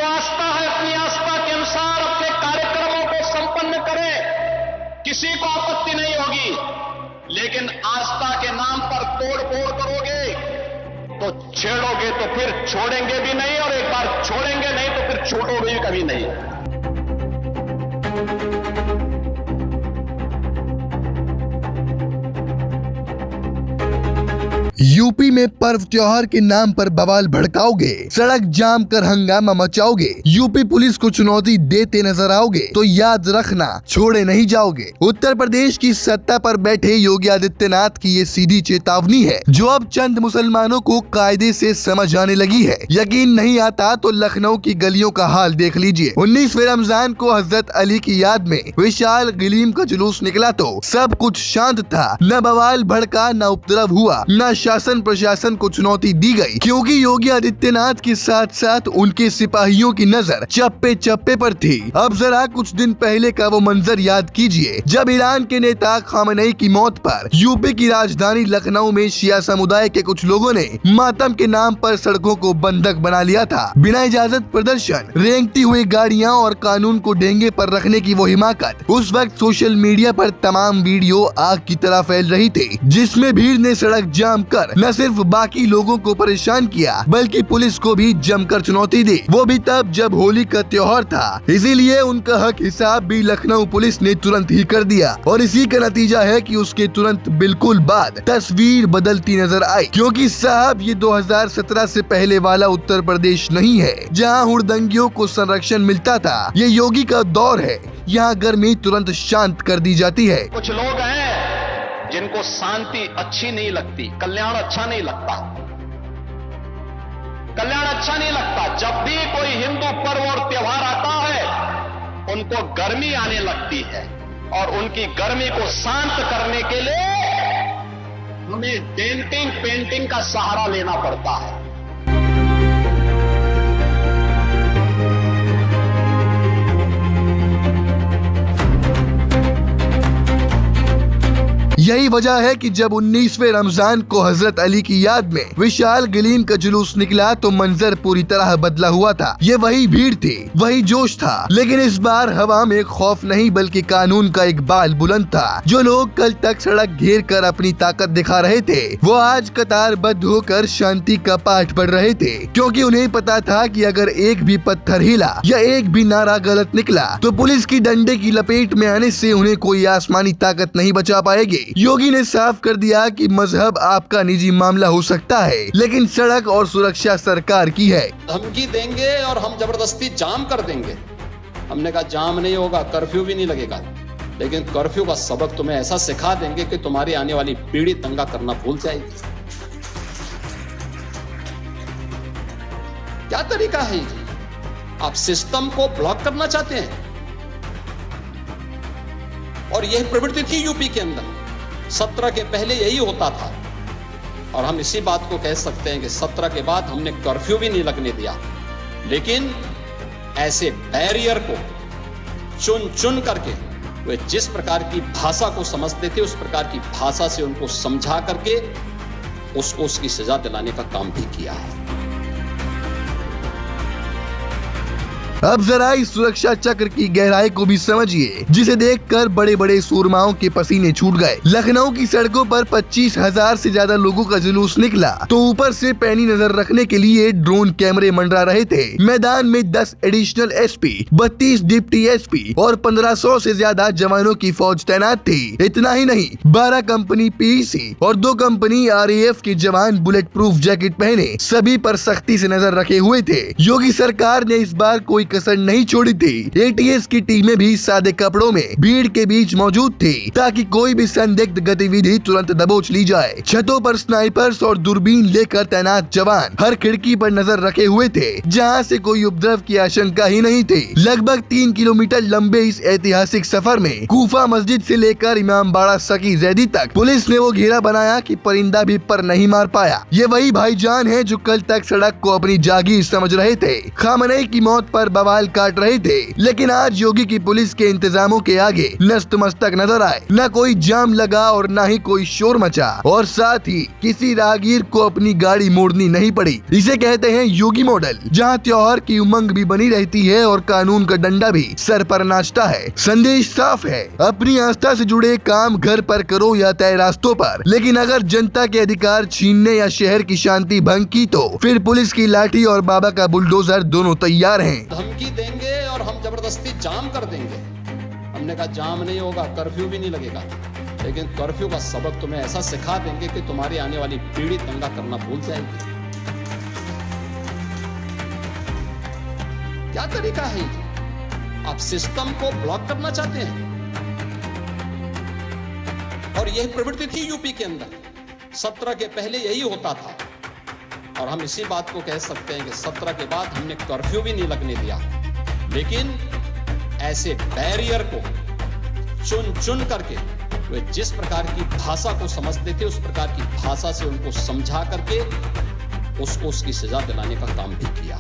आस्था है अपनी आस्था के अनुसार अपने कार्यक्रमों को संपन्न करे, किसी को आपत्ति नहीं होगी। लेकिन आस्था के नाम पर तोड़ फोड़ करोगे तो छेड़ोगे तो फिर छोड़ेंगे भी नहीं, और एक बार छोड़ेंगे नहीं तो फिर छोड़ोगे भी कभी नहीं। यूपी में पर्व त्योहार के नाम पर बवाल भड़काओगे, सड़क जाम कर हंगामा मचाओगे, यूपी पुलिस को चुनौती देते नजर आओगे तो याद रखना छोड़े नहीं जाओगे। उत्तर प्रदेश की सत्ता पर बैठे योगी आदित्यनाथ की ये सीधी चेतावनी है जो अब चंद मुसलमानों को कायदे से समझ आने लगी है। यकीन नहीं आता तो लखनऊ की गलियों का हाल देख लीजिए। 19वें रमजान को हजरत अली की याद में विशाल गलीम का जुलूस निकला तो सब कुछ शांत था, न बवाल भड़का, न उपद्रव हुआ, न शासन प्रशासन को चुनौती दी गई, क्योंकि योगी आदित्यनाथ के साथ साथ उनके सिपाहियों की नजर चप्पे चप्पे पर थी। अब जरा कुछ दिन पहले का वो मंजर याद कीजिए जब ईरान के नेता खामेनेई की मौत पर यूपी की राजधानी लखनऊ में शिया समुदाय के कुछ लोगों ने मातम के नाम पर सड़कों को बंधक बना लिया था। बिना इजाजत प्रदर्शन, रेंगती हुई गाड़ियां और कानून को डेंगे पर रखने की वो हिमाकत उस वक्त सोशल मीडिया पर तमाम वीडियो आग की तरह फैल रही थी, जिसमें भीड़ ने सड़क जाम कर न सिर्फ बाकी लोगों को परेशान किया बल्कि पुलिस को भी जमकर चुनौती दी, वो भी तब जब होली का त्योहार था। इसीलिए उनका हक हिसाब भी लखनऊ पुलिस ने तुरंत ही कर दिया और इसी का नतीजा है कि उसके तुरंत बिल्कुल बाद तस्वीर बदलती नजर आई, क्योंकि साहब ये 2017 से पहले वाला उत्तर प्रदेश नहीं है जहां हुड़दंगियों को संरक्षण मिलता था। ये योगी का दौर है, यहाँ गर्मी तुरंत शांत कर दी जाती है। कुछ लोग हैं जिनको शांति अच्छी नहीं लगती, कल्याण अच्छा नहीं लगता, कल्याण अच्छा नहीं लगता। जब भी कोई हिंदू पर्व और त्योहार आता है उनको गर्मी आने लगती है और उनकी गर्मी को शांत करने के लिए हमें डेंटिंग पेंटिंग का सहारा लेना पड़ता है। यही वजह है कि जब 19वें रमजान को हजरत अली की याद में विशाल गलीम का जुलूस निकला तो मंजर पूरी तरह बदला हुआ था। ये वही भीड़ थी, वही जोश था, लेकिन इस बार हवा में खौफ नहीं बल्कि कानून का एक बाल बुलंद था। जो लोग कल तक सड़क घेर कर अपनी ताकत दिखा रहे थे वो आज कतारबद्ध होकर शांति का पाठ पढ़ रहे थे, क्योंकि उन्हें पता था कि अगर एक भी पत्थर हिला या एक भी नारा गलत निकला तो पुलिस की डंडे की लपेट में आने से उन्हें कोई आसमानी ताकत नहीं बचा पाएगी। योगी ने साफ कर दिया कि मजहब आपका निजी मामला हो सकता है लेकिन सड़क और सुरक्षा सरकार की है। धमकी देंगे और हम जबरदस्ती जाम कर देंगे। हमने कहा जाम नहीं होगा, कर्फ्यू भी नहीं लगेगा, लेकिन कर्फ्यू का सबक तुम्हें ऐसा सिखा देंगे कि तुम्हारी आने वाली पीढ़ी दंगा करना भूल जाएगी। क्या तरीका है ये? आप सिस्टम को ब्लॉक करना चाहते हैं और यह प्रवृत्ति थी यूपी के अंदर। 17 के पहले यही होता था और हम इसी बात को कह सकते हैं कि 17 के बाद हमने कर्फ्यू भी नहीं लगने दिया, लेकिन ऐसे बैरियर को चुन चुन करके वे जिस प्रकार की भाषा को समझते थे उस प्रकार की भाषा से उनको समझा करके उसको उसकी सजा दिलाने का काम भी किया है। अब जरा इस सुरक्षा चक्र की गहराई को भी समझिए जिसे देखकर बड़े बड़े सूरमाओं के पसीने छूट गए। लखनऊ की सड़कों पर 25,000 से ज्यादा लोगों का जुलूस निकला तो ऊपर से पैनी नजर रखने के लिए ड्रोन कैमरे मंडरा रहे थे। मैदान में 10 एडिशनल एसपी, 32 डिप्टी एसपी और 1500 से ज्यादा जवानों की फौज तैनात थी। इतना ही नहीं, 12 कंपनी पीसी और 2 कंपनी RAF के जवान बुलेट प्रूफ जैकेट पहने सभी पर सख्ती से नजर रखे हुए थे। योगी सरकार ने इस बार कोई कसर नहीं छोड़ी थी। ATS की टीमें भी सादे कपड़ों में भीड़ के बीच मौजूद थी ताकि कोई भी संदिग्ध गतिविधि तुरंत दबोच ली जाए। छतों पर स्नाइपर्स और दूरबीन लेकर तैनात जवान हर खिड़की पर नजर रखे हुए थे जहां से कोई उपद्रव की आशंका ही नहीं थी। लगभग 3 किलोमीटर लंबे इस ऐतिहासिक सफर में कूफा मस्जिद से लेकर इमामबाड़ा सकी जैदी तक पुलिस ने वो घेरा बनाया कि परिंदा भी पर नहीं मार पाया। ये वही भाईजान है जो कल तक सड़क को अपनी जागीर समझ रहे थे। खामेनेई की मौत पर बवाल काट रहे थे, लेकिन आज योगी की पुलिस के इंतजामों के आगे नतमस्तक नजर आए। न कोई जाम लगा और न ही कोई शोर मचा, और साथ ही किसी राहगीर को अपनी गाड़ी मोड़नी नहीं पड़ी। इसे कहते हैं योगी मॉडल, जहां त्योहार की उमंग भी बनी रहती है और कानून का डंडा भी सर पर नाचता है। संदेश साफ है, अपनी आस्था से जुड़े काम घर पर करो या तय रास्तों पर, लेकिन अगर जनता के अधिकार छीनने या शहर की शांति भंग की तो फिर पुलिस की लाठी और बाबा का बुलडोजर दोनों तैयार हैं। धमकी देंगे और हम जबरदस्ती जाम कर देंगे। हमने कहा जाम नहीं होगा, कर्फ्यू भी नहीं लगेगा, लेकिन कर्फ्यू का सबक तुम्हें ऐसा सिखा देंगे कि तुम्हारी आने वाली पीढ़ी दंगा करना भूल जाएगी। क्या तरीका है ये? आप सिस्टम को ब्लॉक करना चाहते हैं, और यही प्रवृत्ति थी यूपी के अंदर। 17 के पहले यही होता था, और हम इसी बात को कह सकते हैं कि 17 के बाद हमने कर्फ्यू भी नहीं लगने दिया। लेकिन ऐसे बैरियर को चुन चुन करके वे जिस प्रकार की भाषा को समझते थे, उस प्रकार की भाषा से उनको समझा करके उसको उसकी सजा दिलाने का काम भी किया।